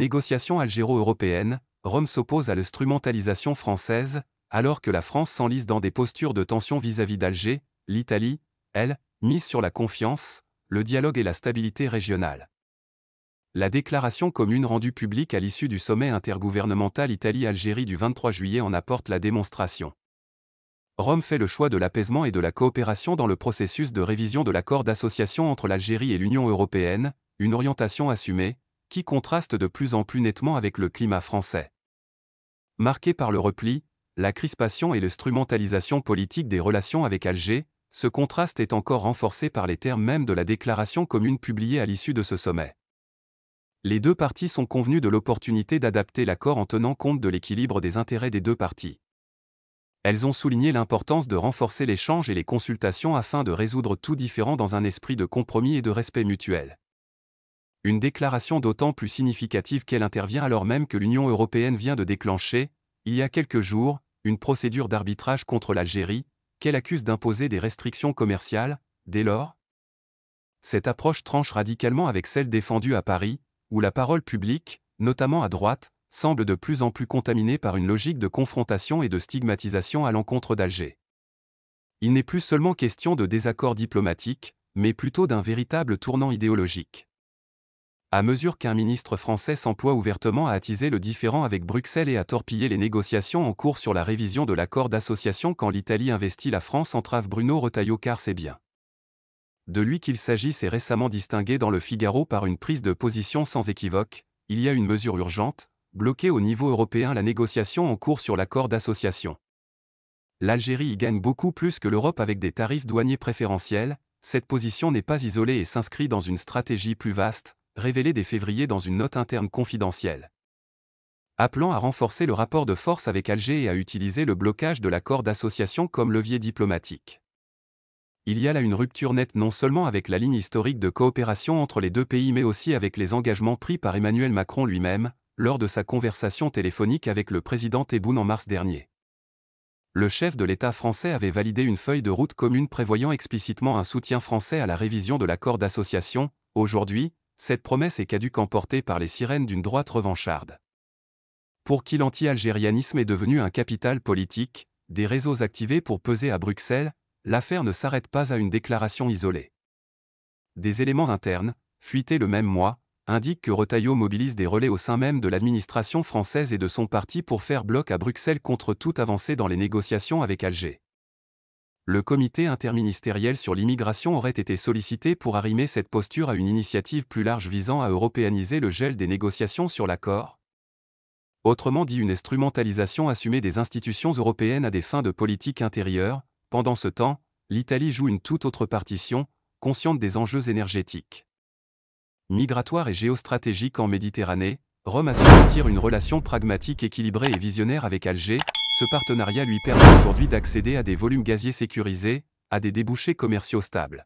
négociations algéro-européennes, Rome s'oppose à l'instrumentalisation française, alors que la France s'enlise dans des postures de tension vis-à-vis d'Alger. L'Italie, elle, mise sur la confiance, le dialogue et la stabilité régionale. La déclaration commune rendue publique à l'issue du sommet intergouvernemental Italie-Algérie du 23 juillet en apporte la démonstration. Rome fait le choix de l'apaisement et de la coopération dans le processus de révision de l'accord d'association entre l'Algérie et l'Union européenne, une orientation assumée, qui contraste de plus en plus nettement avec le climat français. Marqué par le repli, la crispation et l'instrumentalisation politique des relations avec Alger, ce contraste est encore renforcé par les termes mêmes de la déclaration commune publiée à l'issue de ce sommet. Les deux parties sont convenues de l'opportunité d'adapter l'accord en tenant compte de l'équilibre des intérêts des deux parties. Elles ont souligné l'importance de renforcer l'échange et les consultations afin de résoudre tout différend dans un esprit de compromis et de respect mutuel. Une déclaration d'autant plus significative qu'elle intervient alors même que l'Union européenne vient de déclencher, il y a quelques jours, une procédure d'arbitrage contre l'Algérie, qu'elle accuse d'imposer des restrictions commerciales. Dès lors, cette approche tranche radicalement avec celle défendue à Paris, où la parole publique, notamment à droite, semble de plus en plus contaminée par une logique de confrontation et de stigmatisation à l'encontre d'Alger. Il n'est plus seulement question de désaccord diplomatique, mais plutôt d'un véritable tournant idéologique. À mesure qu'un ministre français s'emploie ouvertement à attiser le différend avec Bruxelles et à torpiller les négociations en cours sur la révision de l'accord d'association quand l'Italie investit la France, entrave Bruno Retailleau car c'est bien de lui qu'il s'agit, s'est récemment distingué dans le Figaro par une prise de position sans équivoque. Il y a une mesure urgente, bloquer au niveau européen la négociation en cours sur l'accord d'association. L'Algérie y gagne beaucoup plus que l'Europe avec des tarifs douaniers préférentiels. Cette position n'est pas isolée et s'inscrit dans une stratégie plus vaste, révélée dès février dans une note interne confidentielle. Appelant à renforcer le rapport de force avec Alger et à utiliser le blocage de l'accord d'association comme levier diplomatique. Il y a là une rupture nette non seulement avec la ligne historique de coopération entre les deux pays mais aussi avec les engagements pris par Emmanuel Macron lui-même, lors de sa conversation téléphonique avec le président Tebboune en mars dernier. Le chef de l'État français avait validé une feuille de route commune prévoyant explicitement un soutien français à la révision de l'accord d'association. Aujourd'hui, cette promesse est caduque, emportée par les sirènes d'une droite revancharde. Pour qui l'anti-algérianisme est devenu un capital politique, des réseaux activés pour peser à Bruxelles, l'affaire ne s'arrête pas à une déclaration isolée. Des éléments internes, fuités le même mois, indiquent que Retailleau mobilise des relais au sein même de l'administration française et de son parti pour faire bloc à Bruxelles contre toute avancée dans les négociations avec Alger. Le comité interministériel sur l'immigration aurait été sollicité pour arrimer cette posture à une initiative plus large visant à européaniser le gel des négociations sur l'accord. Autrement dit, une instrumentalisation assumée des institutions européennes à des fins de politique intérieure. Pendant ce temps, l'Italie joue une toute autre partition, consciente des enjeux énergétiques, migratoires et géostratégiques en Méditerranée. Rome a su bâtir une relation pragmatique, équilibrée et visionnaire avec Alger. Ce partenariat lui permet aujourd'hui d'accéder à des volumes gaziers sécurisés, à des débouchés commerciaux stables.